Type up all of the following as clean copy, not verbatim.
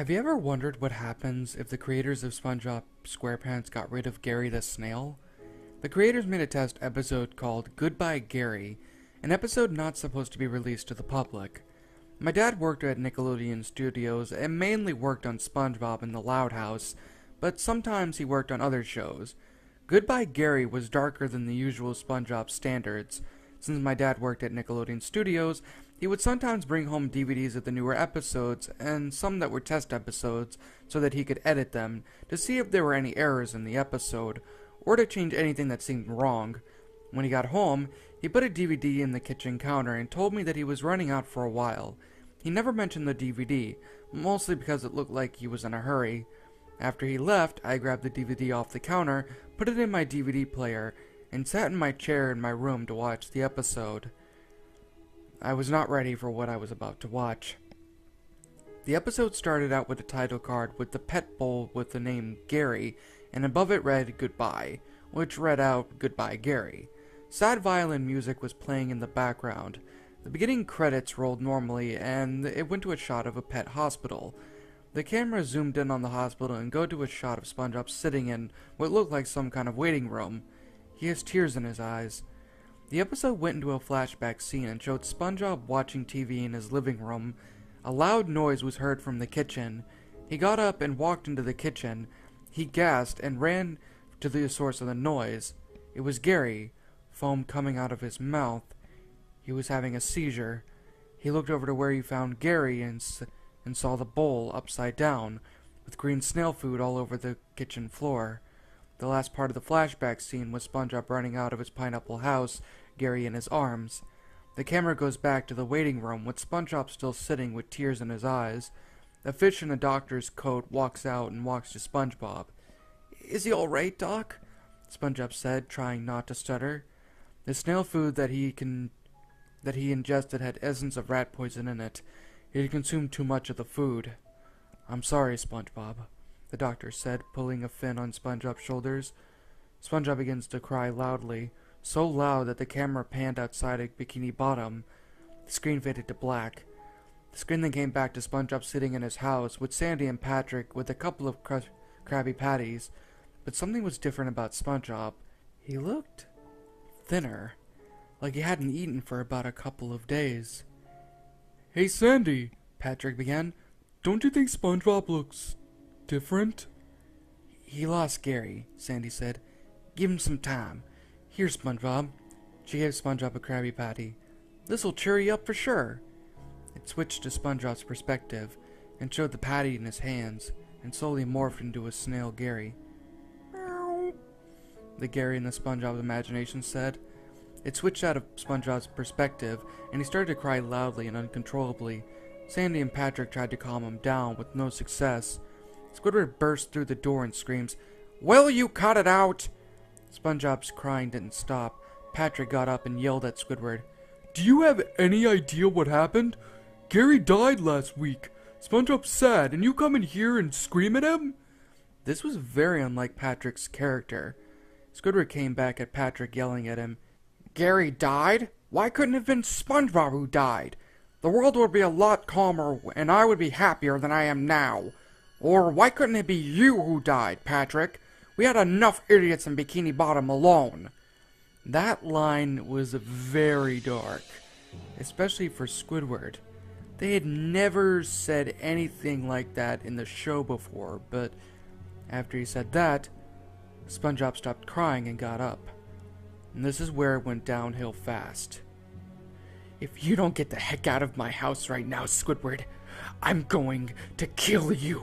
Have you ever wondered what happens if the creators of SpongeBob SquarePants got rid of Gary the Snail? The creators made a test episode called Goodbye Gary, an episode not supposed to be released to the public. My dad worked at Nickelodeon Studios and mainly worked on SpongeBob and the Loud House, but sometimes he worked on other shows. Goodbye Gary was darker than the usual SpongeBob standards. Since my dad worked at Nickelodeon Studios, he would sometimes bring home DVDs of the newer episodes, and some that were test episodes, so that he could edit them, to see if there were any errors in the episode, or to change anything that seemed wrong. When he got home, he put a DVD in the kitchen counter and told me that he was running out for a while. He never mentioned the DVD, mostly because it looked like he was in a hurry. After he left, I grabbed the DVD off the counter, put it in my DVD player, and sat in my chair in my room to watch the episode. I was not ready for what I was about to watch. The episode started out with a title card with the pet bowl with the name Gary, and above it read Goodbye, which read out Goodbye Gary. Sad violin music was playing in the background. The beginning credits rolled normally, and it went to a shot of a pet hospital. The camera zoomed in on the hospital and go to a shot of SpongeBob sitting in what looked like some kind of waiting room. He has tears in his eyes. The episode went into a flashback scene and showed SpongeBob watching TV in his living room. A loud noise was heard from the kitchen. He got up and walked into the kitchen. He gasped and ran to the source of the noise. It was Gary, foam coming out of his mouth. He was having a seizure. He looked over to where he found Gary and saw the bowl upside down, with green snail food all over the kitchen floor. The last part of the flashback scene was SpongeBob running out of his pineapple house, Gary in his arms. The camera goes back to the waiting room with SpongeBob still sitting with tears in his eyes. A fish in a doctor's coat walks out and walks to SpongeBob. "Is he all right, Doc?" SpongeBob said, trying not to stutter. The snail food that he ingested had essence of rat poison in it. He had consumed too much of the food. "I'm sorry, SpongeBob," the doctor said, pulling a fin on SpongeBob's shoulders. SpongeBob begins to cry loudly, so loud that the camera panned outside a Bikini Bottom. The screen faded to black. The screen then came back to SpongeBob sitting in his house with Sandy and Patrick with a couple of Krabby Patties. But something was different about SpongeBob. He looked thinner, like he hadn't eaten for about a couple of days. "Hey Sandy," Patrick began, "don't you think SpongeBob looks different?" "He lost Gary," Sandy said. "Give him some time. Here, SpongeBob." She gave SpongeBob a Krabby Patty. "This'll cheer you up for sure." It switched to SpongeBob's perspective and showed the patty in his hands and slowly morphed into a snail Gary. "Meow," the Gary in the SpongeBob's imagination said. It switched out of SpongeBob's perspective, and he started to cry loudly and uncontrollably. Sandy and Patrick tried to calm him down, with no success. Squidward burst through the door and screams, "Will you cut it out?" SpongeBob's crying didn't stop. Patrick got up and yelled at Squidward, "Do you have any idea what happened? Gary died last week. SpongeBob's sad, and you come in here and scream at him?" This was very unlike Patrick's character. Squidward came back at Patrick, yelling at him, "Gary died? Why couldn't it have been SpongeBob who died? The world would be a lot calmer, and I would be happier than I am now. Or why couldn't it be you who died, Patrick? We had enough idiots in Bikini Bottom alone." That line was very dark, especially for Squidward. They had never said anything like that in the show before, but after he said that, SpongeBob stopped crying and got up. And this is where it went downhill fast. "If you don't get the heck out of my house right now, Squidward, I'm going to kill you,"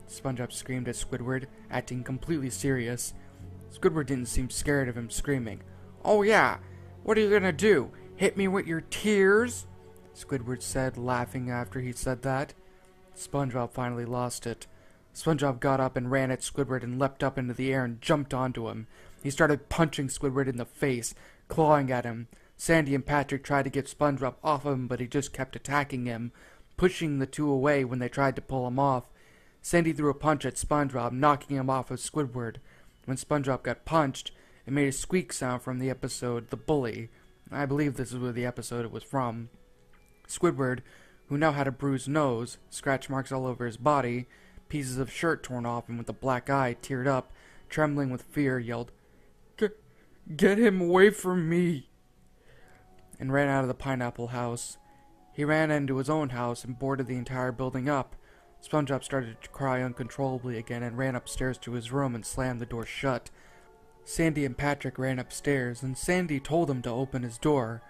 SpongeBob screamed at Squidward, acting completely serious. Squidward didn't seem scared of him screaming. "Oh yeah, what are you gonna do? Hit me with your tears?" Squidward said, laughing after he said that. SpongeBob finally lost it. SpongeBob got up and ran at Squidward and leapt up into the air and jumped onto him. He started punching Squidward in the face, clawing at him. Sandy and Patrick tried to get SpongeBob off of him, but he just kept attacking him, pushing the two away when they tried to pull him off. Sandy threw a punch at SpongeBob, knocking him off of Squidward. When SpongeBob got punched, it made a squeak sound from the episode The Bully. I believe this is where the episode it was from. Squidward, who now had a bruised nose, scratch marks all over his body, pieces of shirt torn off, and with a black eye, teared up, trembling with fear, yelled, Get him away from me! And ran out of the pineapple house. He ran into his own house and boarded the entire building up. SpongeBob started to cry uncontrollably again and ran upstairs to his room and slammed the door shut. Sandy and Patrick ran upstairs, and Sandy told him to open his door.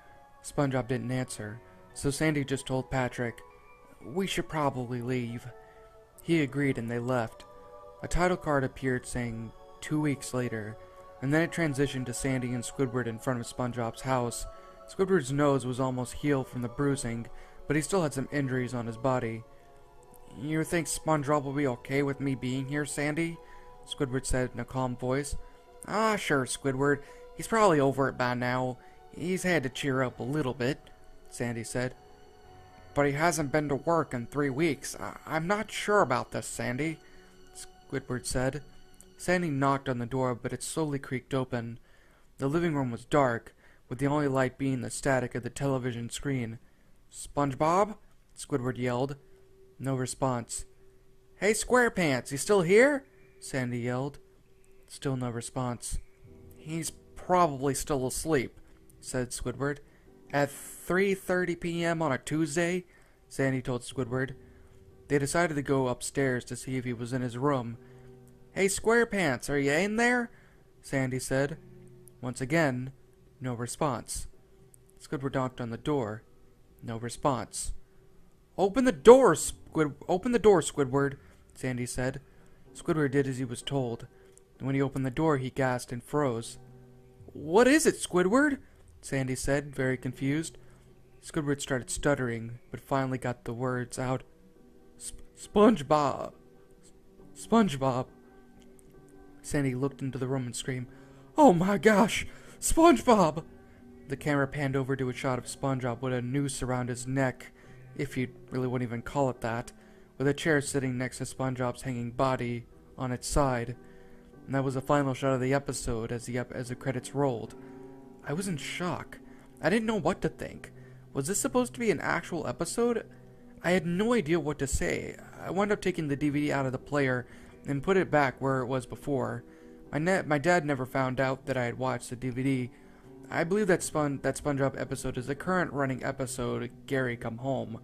SpongeBob didn't answer, so Sandy just told Patrick, "We should probably leave." He agreed and they left. A title card appeared saying 2 weeks later, and then it transitioned to Sandy and Squidward in front of SpongeBob's house. Squidward's nose was almost healed from the bruising, but he still had some injuries on his body. "You think SpongeBob will be okay with me being here, Sandy?" Squidward said in a calm voice. "Ah, sure, Squidward. He's probably over it by now. He's had to cheer up a little bit," Sandy said. "But he hasn't been to work in 3 weeks. I'm not sure about this, Sandy," Squidward said. Sandy knocked on the door, but it slowly creaked open. The living room was dark, with the only light being the static of the television screen. "SpongeBob?" Squidward yelled. No response. "Hey, SquarePants, you still here?" Sandy yelled. Still no response. "He's probably still asleep," said Squidward. "At 3:30 p.m. on a Tuesday?" Sandy told Squidward. They decided to go upstairs to see if he was in his room. "Hey, SquarePants, are you in there?" Sandy said. Once again, no response. Squidward knocked on the door. No response. Open the door, Squidward," Sandy said. Squidward did as he was told. And when he opened the door, he gasped and froze. "What is it, Squidward?" Sandy said, very confused. Squidward started stuttering, but finally got the words out. SpongeBob. SpongeBob." Sandy looked into the room and screamed, "Oh my gosh! SpongeBob!" The camera panned over to a shot of SpongeBob with a noose around his neck, if you really wouldn't even call it that, with a chair sitting next to SpongeBob's hanging body on its side. And that was the final shot of the episode as the credits rolled. I was in shock. I didn't know what to think. Was this supposed to be an actual episode? I had no idea what to say. I wound up taking the DVD out of the player and put it back where it was before. My dad never found out that I had watched the DVD. I believe that SpongeBob episode is the current running episode, Gary Come Home.